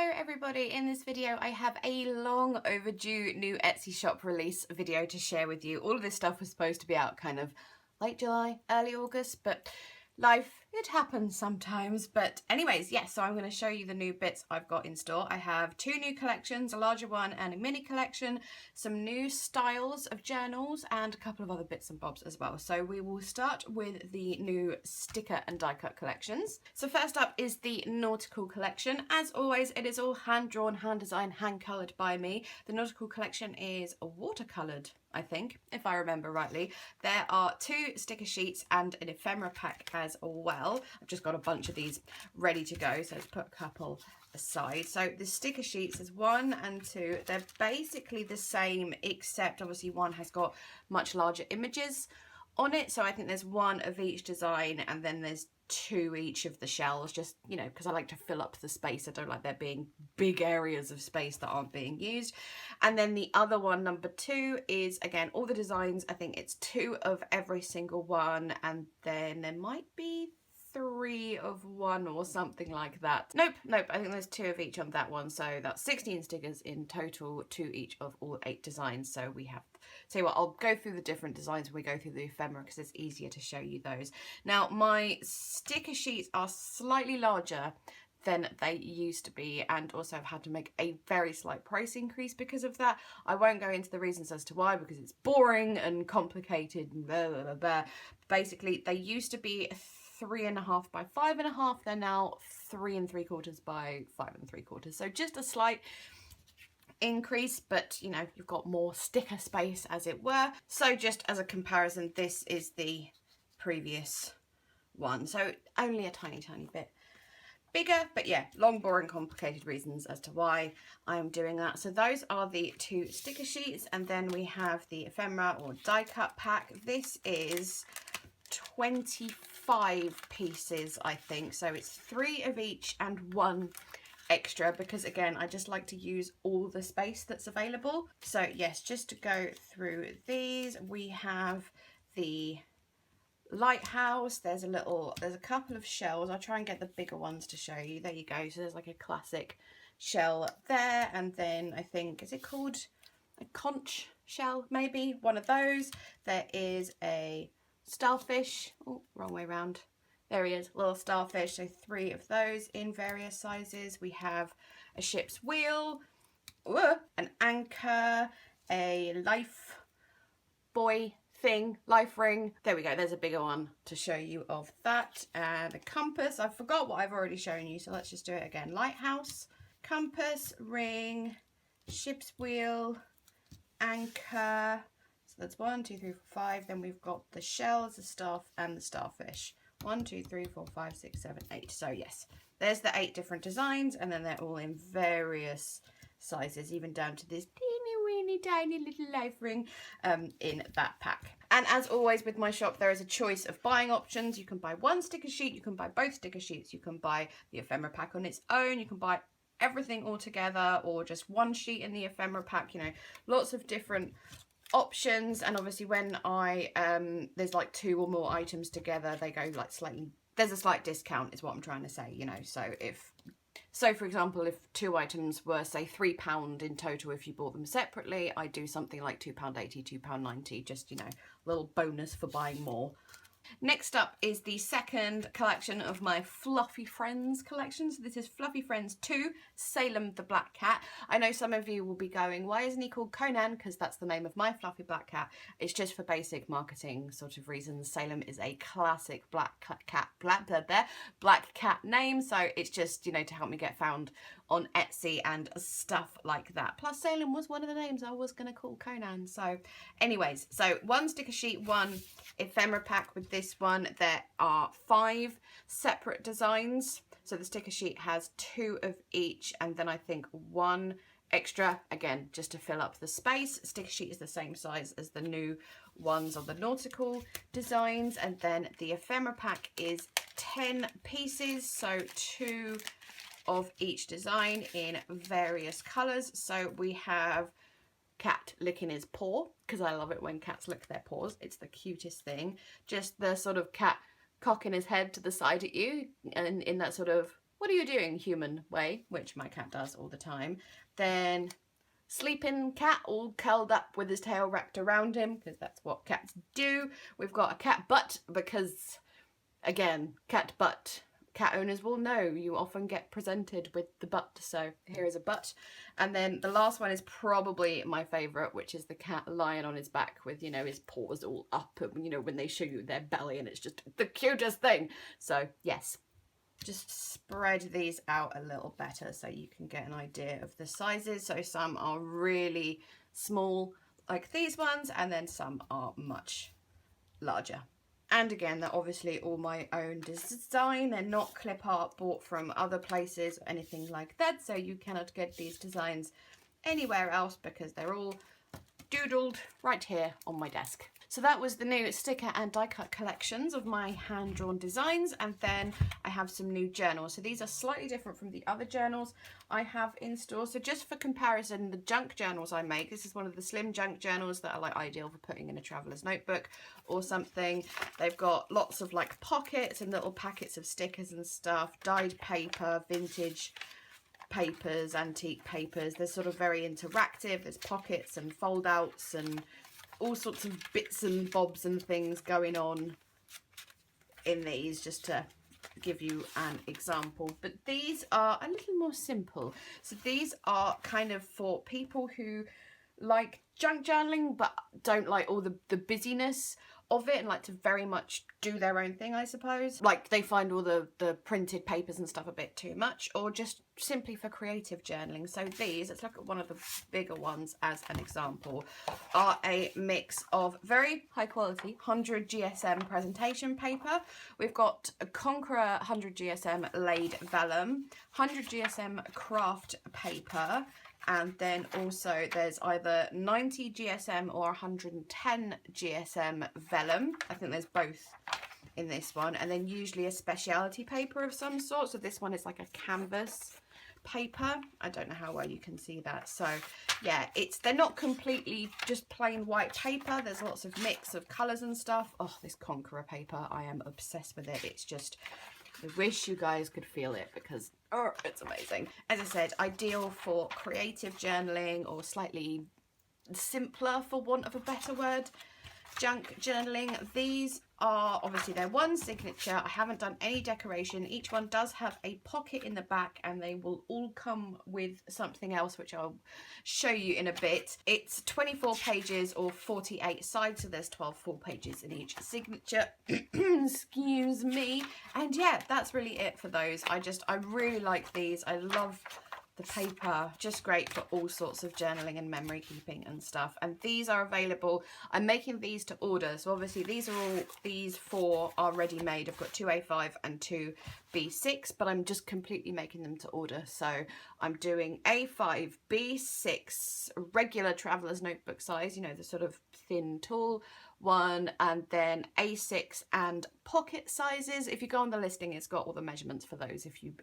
Hello everybody, in this video I have a long overdue new Etsy shop release video to share with you. All of this stuff was supposed to be out kind of late July, early August, but life, it happens sometimes. But anyways, yes, so I'm going to show you the new bits I've got in store. I have two new collections, a larger one and a mini collection, some new styles of journals and a couple of other bits and bobs as well. So we will start with the new sticker and die cut collections. So first up is the Nautical Collection. As always, it is all hand drawn, hand designed, hand coloured by me. The Nautical Collection is watercoloured, I think, if I remember rightly. There are two sticker sheets and an ephemera pack as well. I've just got a bunch of these ready to go, so let's put a couple aside. So the sticker sheets is 1 and 2. They're basically the same, except obviously one has got much larger images on it. So I think there's one of each design and then there's 2 each of the shells, just, you know, because I like to fill up the space. I don't like there being big areas of space that aren't being used. And then the other one, number 2, is again all the designs. I think it's 2 of every single one, and then there might be 3 of one or something like that. Nope, I think there's 2 of each on that one, so that's 16 stickers in total, 2 each of all 8 designs. So we have, tell you what, I'll go through the different designs when we go through the ephemera because it's easier to show you those. Now my sticker sheets are slightly larger than they used to be, and also I've had to make a very slight price increase because of that. I won't go into the reasons as to why because it's boring and complicated and blah, blah, blah, blah. Basically, they used to be 3.5 by 5.5. They're now 3 3/4 by 5 3/4. So just a slight increase, but you know, you've got more sticker space as it were. So just as a comparison, this is the previous one. So only a tiny bit bigger, but yeah, long, boring, complicated reasons as to why I'm doing that. So those are the 2 sticker sheets, and then we have the ephemera or die cut pack. This is 25 pieces, I think, so it's 3 of each and 1 extra because again I just like to use all the space that's available. So yes, just to go through these, we have the lighthouse. There's a couple of shells. I'll try and get the bigger ones to show you. There you go. So there's like a classic shell there, and then I think, is it called a conch shell, maybe one of those. There is a starfish. Oh, wrong way around. There he is, little starfish. So 3 of those in various sizes. We have a ship's wheel, an anchor, a life buoy thing, life ring. There we go, there's a bigger one to show you of that. And a compass. I forgot what I've already shown you, so let's just do it again. Lighthouse, compass, ring, ship's wheel, anchor. So that's 1, 2, 3, 4, 5. Then we've got the shells, the staff, and the starfish. 1, 2, 3, 4, 5, 6, 7, 8. So yes, there's the 8 different designs, and then they're all in various sizes, even down to this teeny tiny little life ring in that pack. And as always with my shop, there is a choice of buying options. You can buy 1 sticker sheet, you can buy both sticker sheets, you can buy the ephemera pack on its own, you can buy everything all together, or just 1 sheet in the ephemera pack. You know, lots of different options. And obviously when I there's like 2 or more items together, they go like slightly, there's a slight discount is what I'm trying to say, you know. So for example, if 2 items were say £3 in total, if you bought them separately, I do something like £2.80, £2.90, just, you know, a little bonus for buying more. Next up is the second collection of my Fluffy Friends collection. So this is Fluffy Friends 2, Salem the Black Cat. I know some of you will be going, why isn't he called Conan? Because that's the name of my fluffy black cat. It's just for basic marketing sort of reasons. Salem is a classic black cat name, so it's just, you know, to help me get found on Etsy and stuff like that. Plus Salem was one of the names I was going to call Conan. So anyways, so 1 sticker sheet, 1 ephemera pack. With this one there are 5 separate designs. So the sticker sheet has 2 of each, and then I think 1 extra, again just to fill up the space. Sticker sheet is the same size as the new ones of the nautical designs, and then the ephemera pack is 10 pieces, so 2 of each design in various colours. So we have cat licking his paw, because I love it when cats lick their paws. It's the cutest thing. Just the sort of cat cocking his head to the side at you, and in that sort of what are you doing, human way, which my cat does all the time. Then sleeping cat all curled up with his tail wrapped around him, because that's what cats do. We've got a cat butt because, again, cat butt. Cat owners will know you often get presented with the butt, so here is a butt. And then the last one is probably my favourite, which is the cat lying on his back with, you know, his paws all up, and, you know, when they show you their belly, and it's just the cutest thing. So yes, just spread these out a little better so you can get an idea of the sizes. So some are really small like these ones, and then some are much larger. And again, they're obviously all my own design. They're not clip art bought from other places or anything like that. So you cannot get these designs anywhere else because they're all doodled right here on my desk. So that was the new sticker and die cut collections of my hand-drawn designs, and then I have some new journals. So these are slightly different from the other journals I have in store. So just for comparison, the junk journals I make, this is one of the slim junk journals that are like ideal for putting in a traveler's notebook or something. They've got lots of like pockets and little packets of stickers and stuff, dyed paper, vintage papers, antique papers. They're sort of very interactive. There's pockets and fold outs and all sorts of bits and bobs and things going on in these, just to give you an example. But these are a little more simple. So these are kind of for people who like junk journaling but don't like all the busyness of it and like to very much do their own thing, I suppose. Like they find all the printed papers and stuff a bit too much, or just simply for creative journaling. So these, let's look at one of the bigger ones as an example, are a mix of very high quality 100 GSM presentation paper. We've got a Conqueror 100 GSM laid vellum, 100 GSM craft paper, and then also there's either 90 GSM or 110 GSM vellum. I think there's both in this one. And then usually a specialty paper of some sort. So this one is like a canvas paper. I don't know how well you can see that. So yeah, they're not completely just plain white paper. There's lots of mix of colours and stuff. Oh, this Conqueror paper, I am obsessed with it. It's just, I wish you guys could feel it because, oh, it's amazing. As I said, ideal for creative journaling or slightly simpler, for want of a better word, junk journaling. These are obviously their one signature. I haven't done any decoration. Each one does have a pocket in the back, and they will all come with something else, which I'll show you in a bit. It's 24 pages or 48 sides, so there's 12 full pages in each signature. Excuse me. And yeah, that's really it for those. I really like these. I love the paper, just great for all sorts of journaling and memory keeping and stuff. And these are available. I'm making these to order, so obviously these four are ready made. I've got 2 A5 and 2 B6, but I'm just completely making them to order. So I'm doing A5, B6 regular traveler's notebook size, you know, the sort of thin tall one, and then A6 and pocket sizes. If you go on the listing, it's got all the measurements for those if you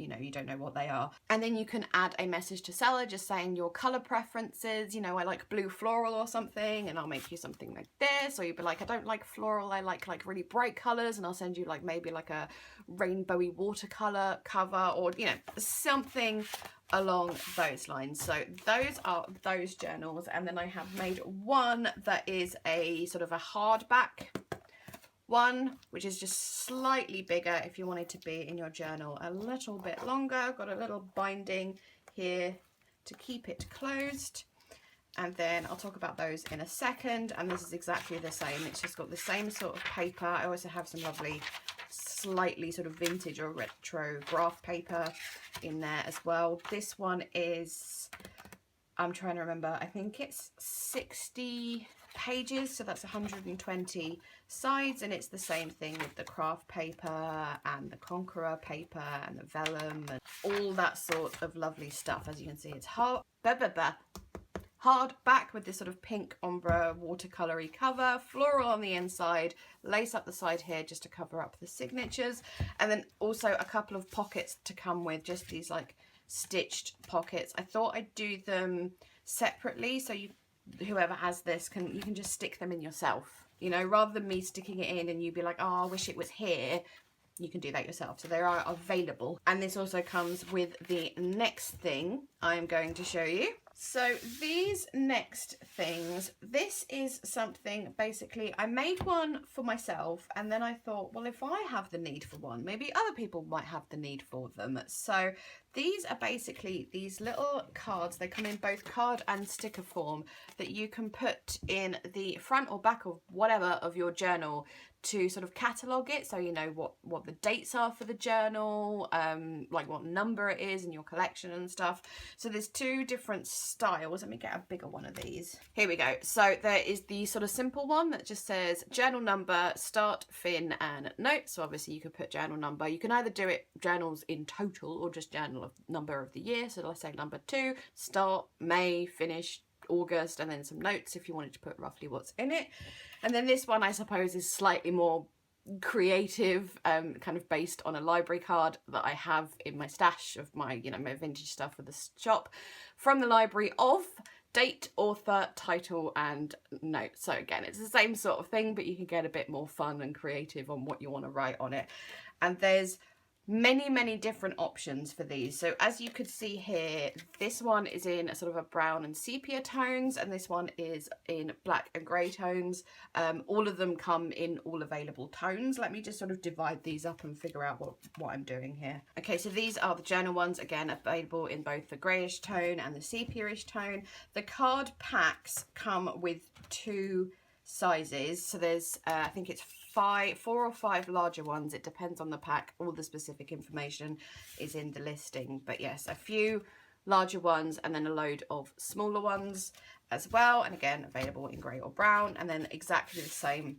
know you don't know what they are. And then you can add a message to seller just saying your color preferences. You know, I like blue floral or something, and I'll make you something like this. Or you'd be like, I don't like floral, I like really bright colors, and I'll send you like maybe like a rainbowy watercolor cover, or you know, something along those lines. So those are those journals. And then I have made one that is a sort of a hardback one, which is just slightly bigger if you want it to be in your journal a little bit longer. I've got a little binding here to keep it closed, and then I'll talk about those in a second. And this is exactly the same. It's just got the same sort of paper. I also have some lovely slightly sort of vintage or retro graph paper in there as well. This one is, I'm trying to remember, I think it's 60 pages, so that's 120 sides, and it's the same thing with the craft paper and the Conqueror paper and the vellum and all that sort of lovely stuff. As you can see, it's hard back with this sort of pink ombre watercolory cover, floral on the inside, lace up the side here just to cover up the signatures, and then also a couple of pockets to come with, just these like stitched pockets. I thought I'd do them separately, so whoever has this you can just stick them in yourself, you know, rather than me sticking it in and you'd be like, oh, I wish it was here. you can do that yourself. So they are available. And this also comes with the next thing I'm going to show you. So these next things, this is something, basically I made one for myself, and then I thought, well, if I have the need for one, maybe other people might have the need for them. So these are basically these little cards. They come in both card and sticker form that you can put in the front or back of whatever of your journal to sort of catalogue it, so you know what the dates are for the journal, like what number it is in your collection and stuff. So there's two different styles. Let me get a bigger one of these. Here we go. So there is the sort of simple one that just says journal number, start, fin and note. So obviously you could put journal number. You can either do it journals in total or just journal of number of the year. So let's say number 2, start, May, finish, August, and then some notes if you wanted to put roughly what's in it. And then this one, I suppose, is slightly more creative, kind of based on a library card that I have in my stash of my, you know, my vintage stuff for the shop, from the library of date, author, title and note. So again, it's the same sort of thing, but you can get a bit more fun and creative on what you want to write on it. And there's many different options for these. So as you could see here, this one is in a sort of a brown and sepia tones, and this one is in black and grey tones. All of them come in all available tones. Let me just sort of divide these up and figure out what I'm doing here. Okay, so these are the journal ones, again available in both the greyish tone and the sepia-ish tone. The card packs come with 2 sizes, so there's I think it's 4 or 5 larger ones. It depends on the pack. All the specific information is in the listing, but yes, a few larger ones and then a load of smaller ones as well, and again available in grey or brown, and then exactly the same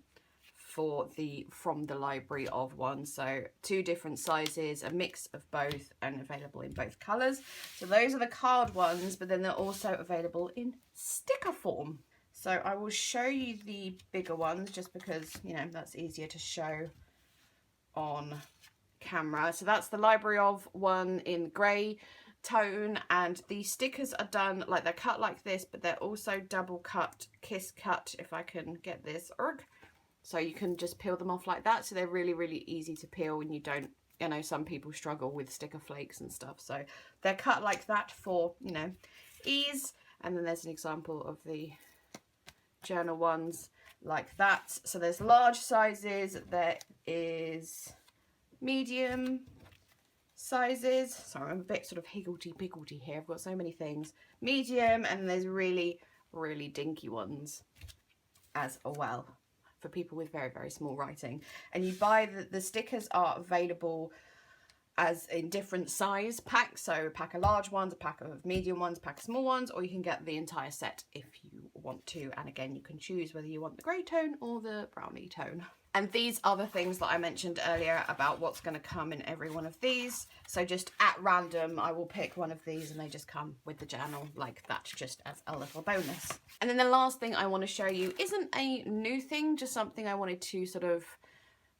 for the from the library of one. So 2 different sizes, a mix of both, and available in both colours. So those are the card ones, but then they're also available in sticker form. So I will show you the bigger ones just because, you know, that's easier to show on camera. So that's the library of one in grey tone, and the stickers are done like they're cut like this, but they're also double cut, kiss cut, if I can get this. So you can just peel them off like that. So they're really easy to peel, and you don't, you know, some people struggle with sticker flakes and stuff. So they're cut like that for, you know, ease. And then there's an example of the journal ones like that. So there's large sizes, there is medium sizes. Sorry, I'm a bit sort of higgledy-piggledy here. I've got so many things. Medium, and there's really dinky ones as well for people with very small writing. And you buy the stickers are available as in different size packs, so a pack of large ones, a pack of medium ones, a pack of small ones, or you can get the entire set if you want to. And again, you can choose whether you want the grey tone or the brownie tone. And these are the things that I mentioned earlier about what's going to come in every one of these. So just at random, I will pick one of these and they just come with the journal like that, just as a little bonus. And then the last thing I want to show you isn't a new thing, just something I wanted to sort of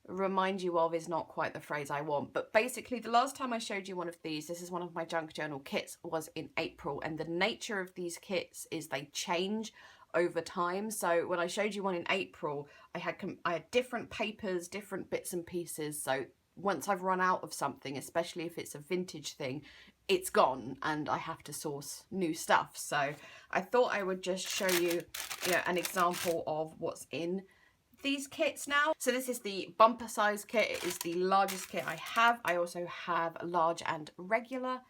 remind you of, is not quite the phrase I want, but basically the last time I showed you one of these, this is one of my junk journal kits, was in April, and the nature of these kits is they change over time. So when I showed you one in April, I had different papers, different bits and pieces. So once I've run out of something, especially if it's a vintage thing, it's gone and I have to source new stuff. So I thought I would just show you, an example of what's in these kits now. So this is the bumper size kit. It is the largest kit I have. I also have large and regular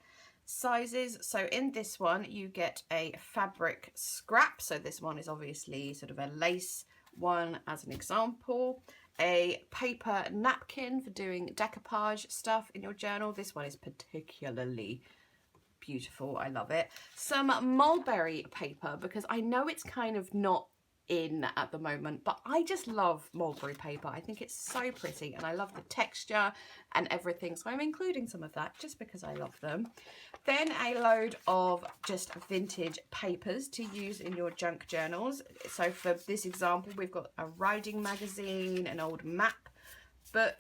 sizes. So in this one you get a fabric scrap. So this one is obviously sort of a lace one as an example. A paper napkin for doing decoupage stuff in your journal. This one is particularly beautiful. I love it. Some mulberry paper, because I know it's kind of not in at the moment, but I just love mulberry paper. I think it's so pretty and I love the texture and everything, so I'm including some of that just because I love them. Then a load of just vintage papers to use in your junk journals. So for this example, we've got a riding magazine, an old map book,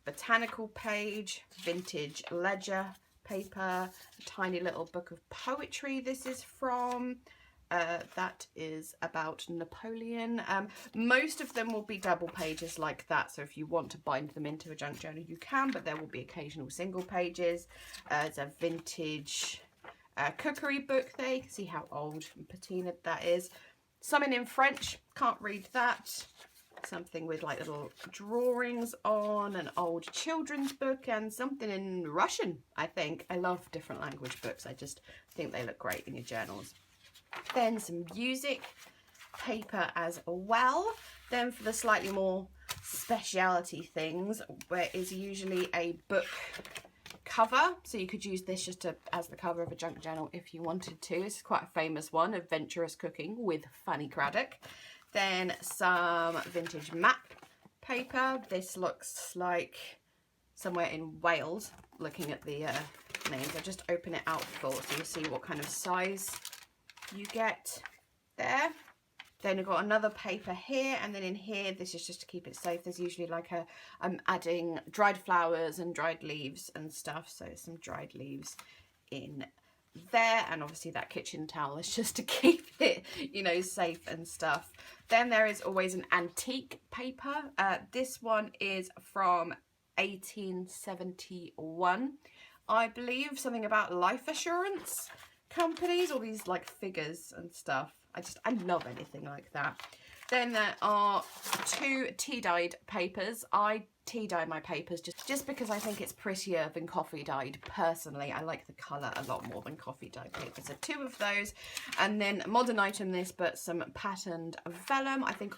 botanical page, vintage ledger paper, a tiny little book of poetry this is from, that is about Napoleon. Most of them will be double pages like that, so if you want to bind them into a junk journal you can, but there will be occasional single pages. It's a vintage cookery book there. You can see how old and patinaed that is. Something in French, can't read that. Something with like little drawings on, an old children's book, and something in Russian, I think. I love different language books. I just think they look great in your journals. Then some music paper as well. Then for the slightly more speciality things, where is usually a book cover, so you could use this just as the cover of a junk journal if you wanted to. This is quite a famous one, Adventurous Cooking with Fanny Craddock. Then some vintage map paper. This looks like somewhere in Wales, looking at the names. I'll just open it out full so you see what kind of size you get there. Then we've got another paper here, and then in here, this is just to keep it safe. There's usually like I'm adding dried flowers and dried leaves and stuff, so some dried leaves in there, and obviously that kitchen towel is just to keep it, you know, safe and stuff. Then there is always an antique paper. This one is from 1871, I believe, something about life assurance companies, all these like figures and stuff. I love anything like that. Then there are two tea-dyed papers. I tea-dye my papers just because I think it's prettier than coffee-dyed. Personally, I like the colour a lot more than coffee-dyed papers. So two of those. And then modern item this, but some patterned vellum. I think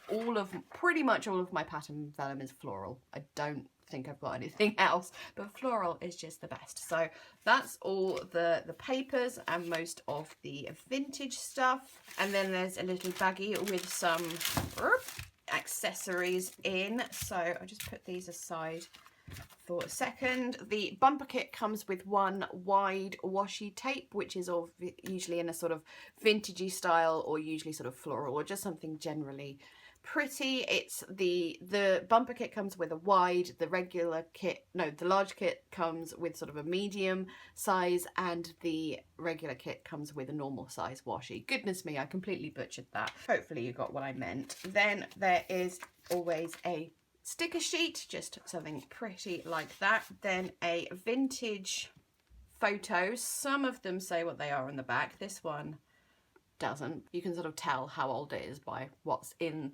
pretty much all of my patterned vellum is floral. I don't think I've got anything else, but floral is just the best. So that's all the papers and most of the vintage stuff. And then there's a little baggie with some accessories in, so I'll just put these aside for a second. The bumper kit comes with one wide washi tape, which is usually in a sort of vintagey style, or usually sort of floral, or just something generally pretty. It's the bumper kit comes with a wide, the large kit comes with sort of a medium size, and the regular kit comes with a normal size washi. Goodness me, I completely butchered that. Hopefully you got what I meant. Then there is always a sticker sheet, just something pretty like that. Then a vintage photo. Some of them say what they are on the back. This one doesn't. You can sort of tell how old it is by what's in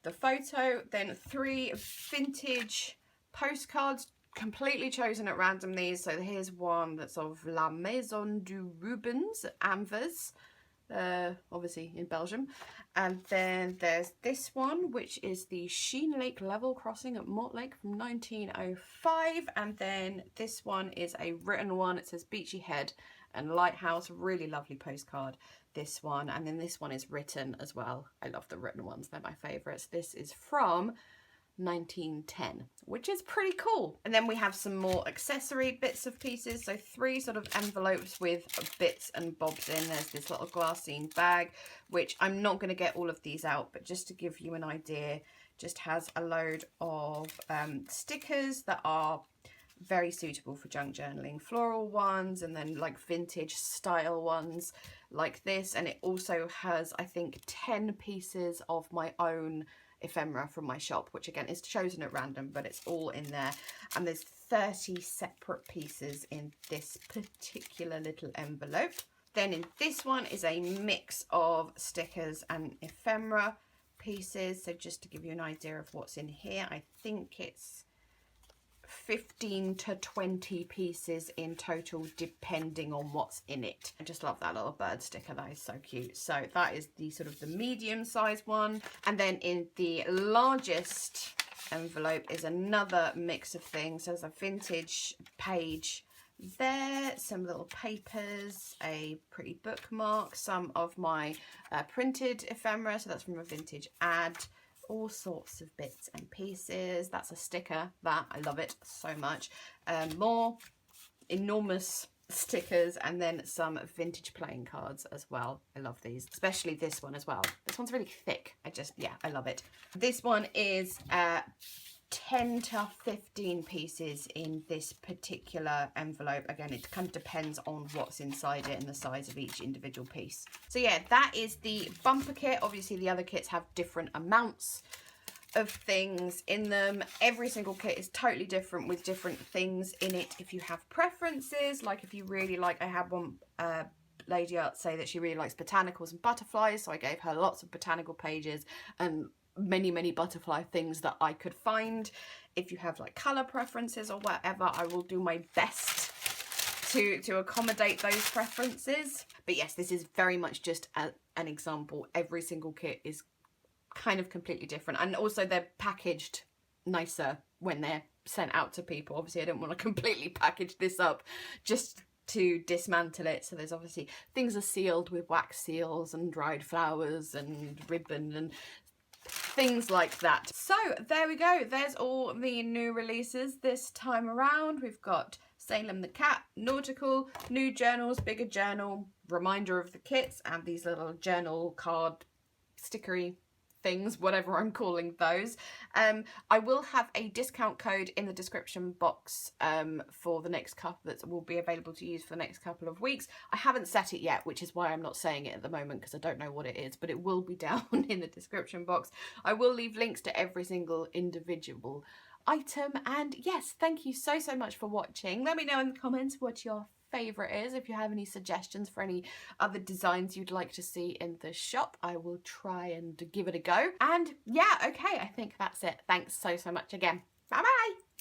the photo. Then 3 vintage postcards, completely chosen at random these. So here's one that's of La Maison du Rubens, Anvers, obviously in Belgium. And then there's this one, which is the Sheen Lake level crossing at Mortlake from 1905. And then this one is a written one. It says Beachy Head and Lighthouse. Really lovely postcard, this one. And then this one is written as well. I love the written ones, they're my favorites. This is from 1910, which is pretty cool. And then we have some more accessory bits of pieces. So 3 sort of envelopes with bits and bobs in. There's this little glassine bag, which I'm not going to get all of these out, but just to give you an idea, just has a load of stickers that are very suitable for junk journaling, floral ones, and then like vintage style ones like this. And it also has, I think, 10 pieces of my own ephemera from my shop, which again is chosen at random, but it's all in there. And there's 30 separate pieces in this particular little envelope. Then in this one is a mix of stickers and ephemera pieces. So just to give you an idea of what's in here, I think it's 15 to 20 pieces in total, depending on what's in it. I just love that little bird sticker, that is so cute. So that is the sort of the medium size one. And then in the largest envelope is another mix of things. There's a vintage page there, some little papers, a pretty bookmark, some of my printed ephemera, so that's from a vintage ad, all sorts of bits and pieces. That's a sticker, that I love it so much. More enormous stickers, and then some vintage playing cards as well. I love these, especially this one as well. This one's really thick. I love it. This one is 10 to 15 pieces in this particular envelope. Again, it kind of depends on what's inside it and the size of each individual piece. So yeah, that is the bumper kit. Obviously the other kits have different amounts of things in them. Every single kit is totally different with different things in it. If you have preferences, like if you really like, I had one lady out say that she really likes botanicals and butterflies, so I gave her lots of botanical pages and many butterfly things that I could find. If you have like color preferences or whatever, I will do my best to accommodate those preferences. But yes, this is very much just an example. Every single kit is kind of completely different, and also they're packaged nicer when they're sent out to people. Obviously I don't want to completely package this up just to dismantle it, so there's obviously things are sealed with wax seals and dried flowers and ribbon and things like that. So there we go, there's all the new releases this time around. We've got Salem the Cat, Nautical, new journals, bigger journal, reminder of the kits, and these little journal card stickery things, whatever I'm calling those. I will have a discount code in the description box for the next couple that will be available to use for the next couple of weeks. I haven't set it yet, which is why I'm not saying it at the moment, because I don't know what it is, but it will be down in the description box. I will leave links to every single individual item. And yes, thank you so much for watching. Let me know in the comments what your favourite is. If you have any suggestions for any other designs you'd like to see in the shop, I will try and give it a go. And yeah, okay, I think that's it. Thanks so much again. Bye bye.